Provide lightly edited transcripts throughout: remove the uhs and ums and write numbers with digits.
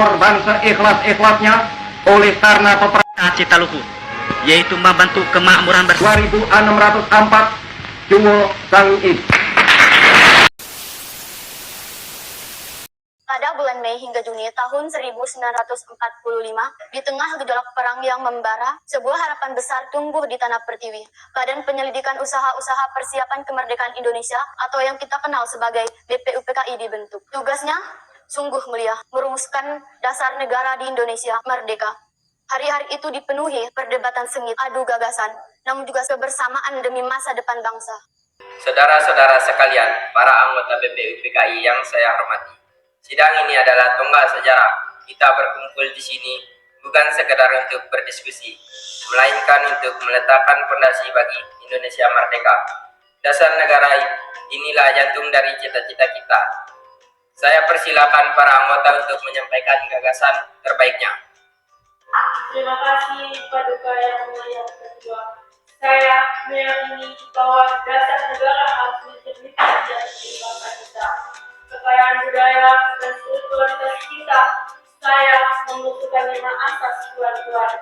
korban seikhlas-ikhlasnya oleh karena peperangan cita luhur, yaitu membantu kemakmuran bersama. 2604 Jungo Sang In. Pada bulan Mei hingga Juni tahun 1945, di tengah gejolak perang yang membara, sebuah harapan besar tumbuh di tanah Pertiwi. Badan Penyelidikan Usaha-Usaha Persiapan Kemerdekaan Indonesia atau yang kita kenal sebagai BPUPKI dibentuk. Tugasnya sungguh mulia, merumuskan dasar negara di Indonesia merdeka. Hari-hari itu dipenuhi perdebatan sengit, adu gagasan, namun juga kebersamaan demi masa depan bangsa. Saudara-saudara sekalian, para anggota BPUPKI yang saya hormati. Sidang ini adalah tonggak sejarah. Kita berkumpul di sini bukan sekedar untuk berdiskusi, melainkan untuk meletakkan fondasi bagi Indonesia merdeka. Dasar negara inilah jantung dari cita-cita kita. Saya persilakan para anggota untuk menyampaikan gagasan terbaiknya. Terima kasih Paduka Yang Mulia Ketua. Saya meyakini bahwa dasar negara harus mencerminkan jati diri bangsa kita, kekayaan budaya dan spiritualitas kita. Saya membutuhkan 5 asas tuan-tuan: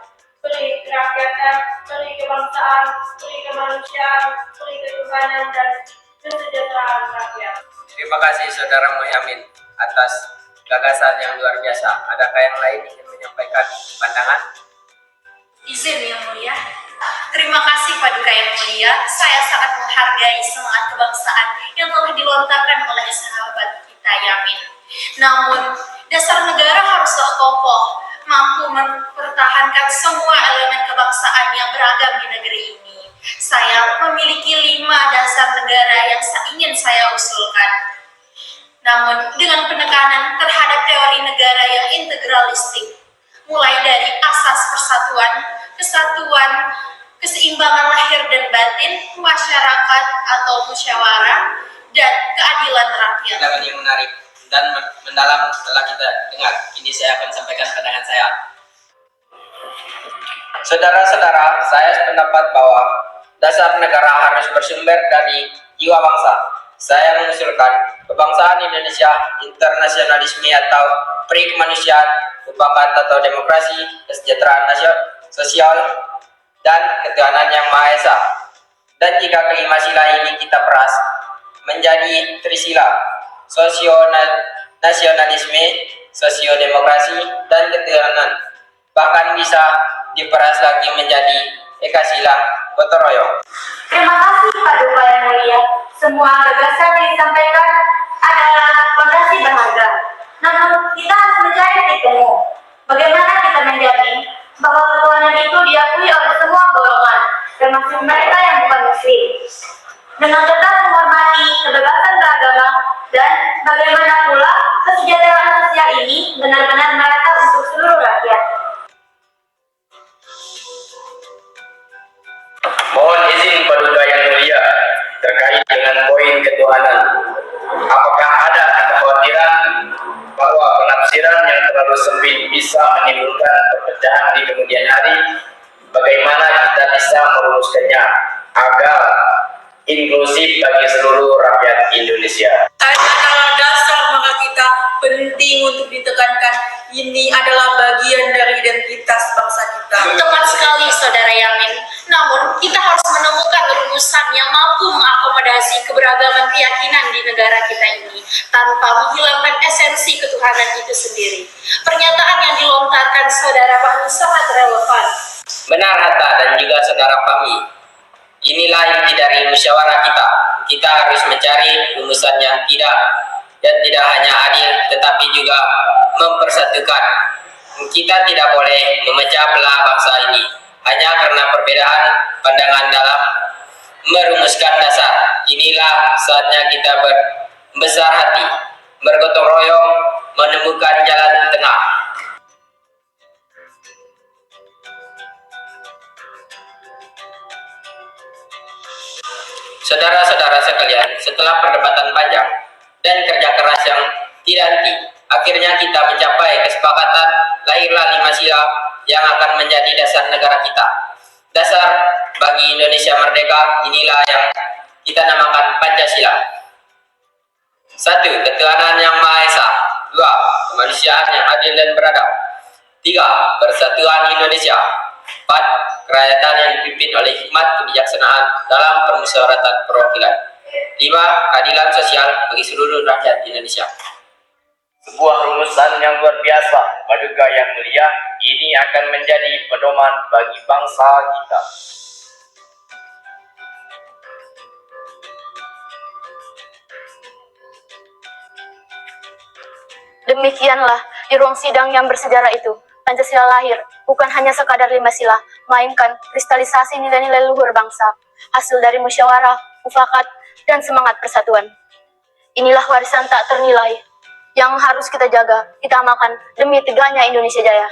peri kerakyatan, peri kebangsaan, peri kemanusiaan, peri ketuhanan, dan kesejahteraan rakyat. Terima kasih Saudara Mohyamin atas gagasan yang luar biasa. Adakah yang lain ingin menyampaikan pandangan? Izin Yang Mulia. Terima kasih Paduka Yang Mulia. Saya sangat menghargai semangat kebangsaan yang telah dilontarkan oleh sahabat kita Yamin. Namun, dasar negara haruslah kokoh, mampu mempertahankan semua elemen kebangsaan yang beragam di negeri ini. Saya memiliki 5 dasar negara yang ingin saya usulkan. Namun, dengan penekanan terhadap teori negara yang integralistik, mulai dari asas persatuan, kesatuan, keseimbangan lahir dan batin, masyarakat atau musyawarah, dan keadilan rakyat. Pandangan yang menarik dan mendalam telah kita dengar. Kini saya akan sampaikan pandangan saya. Saudara-saudara, saya sependapat bahwa dasar negara harus bersumber dari jiwa bangsa. Saya mengusulkan kebangsaan Indonesia, internasionalisme atau peri kemanusiaan, mufakat atau demokrasi, kesejahteraan sosial, dan ketuhanan yang Maha Esa. Dan jika kelima sila ini kita peras menjadi trisila, sosio-nasionalisme, sosio-demokrasi, dan ketuhanan, bahkan bisa diperas lagi menjadi ekasila gotong royong. Terima kasih Paduka Yang Mulia. Semua gagasan yang disampaikan adalah fondasi berharga. Namun kita harus mencari titik temu. Bagaimana kita menjamin bahwa ketuhanan itu diakui oleh semua golongan, termasuk mereka yang bukan muslim, dengan tetap menghormati kebebasan beragama, dan bagaimana pula kesejahteraan sosial ini benar-benar merata untuk seluruh rakyat. Mohon izin Paduka Yang Mulia terkait dengan poin ketuhanan. Apakah ada kekhawatiran bahwa penafsiran yang terlalu sempit bisa menimbulkan perpecahan di kemudian hari? Bagaimana kita bisa merumuskannya agar inklusif bagi seluruh rakyat Indonesia? Adalah dasar, maka kita penting untuk ditekankan ini adalah bagian dari identitas bangsa kita. Tepat sekali Saudara Yamin. Namun, kita harus menemukan rumusan yang mampu mengakomodasi keberagaman keyakinan di negara kita ini tanpa menghilangkan esensi ketuhanan itu sendiri. Pernyataan yang dilontarkan Saudara Fahmi sangat relevan. Benar Hatta dan juga Saudara Fahmi. Inilah inti dari musyawarah kita. Kita harus mencari rumusan yang tidak hanya adil, tetapi juga mempersatukan. Kita tidak boleh memecah belah bangsa ini hanya karena perbedaan pandangan dalam merumuskan dasar. Inilah saatnya kita berbesar hati, bergotong royong, menemukan jalan tengah. Saudara-saudara sekalian, setelah perdebatan panjang dan kerja keras yang tidak henti, akhirnya kita mencapai kesepakatan lahirlah 5 sila yang akan menjadi dasar negara kita. Dasar bagi Indonesia merdeka inilah yang kita namakan Pancasila. 1. Ketuhanan yang Maha Esa. 2. kemanusiaan yang adil dan beradab. 3. Persatuan Indonesia. 4. Kerakyatan yang dipimpin oleh hikmat kebijaksanaan dalam permusyawaratan perwakilan. 5. Keadilan sosial bagi seluruh rakyat Indonesia. Sebuah rumusan yang luar biasa, Paduka yang mulia, ini akan menjadi pedoman bagi bangsa kita. Demikianlah di ruang sidang yang bersejarah itu, Pancasila lahir bukan hanya sekadar 5 sila, melainkan kristalisasi nilai-nilai luhur bangsa, hasil dari musyawarah, mufakat, dan semangat persatuan. Inilah warisan tak ternilai yang harus kita jaga, kita amalkan demi tegaknya Indonesia Jaya.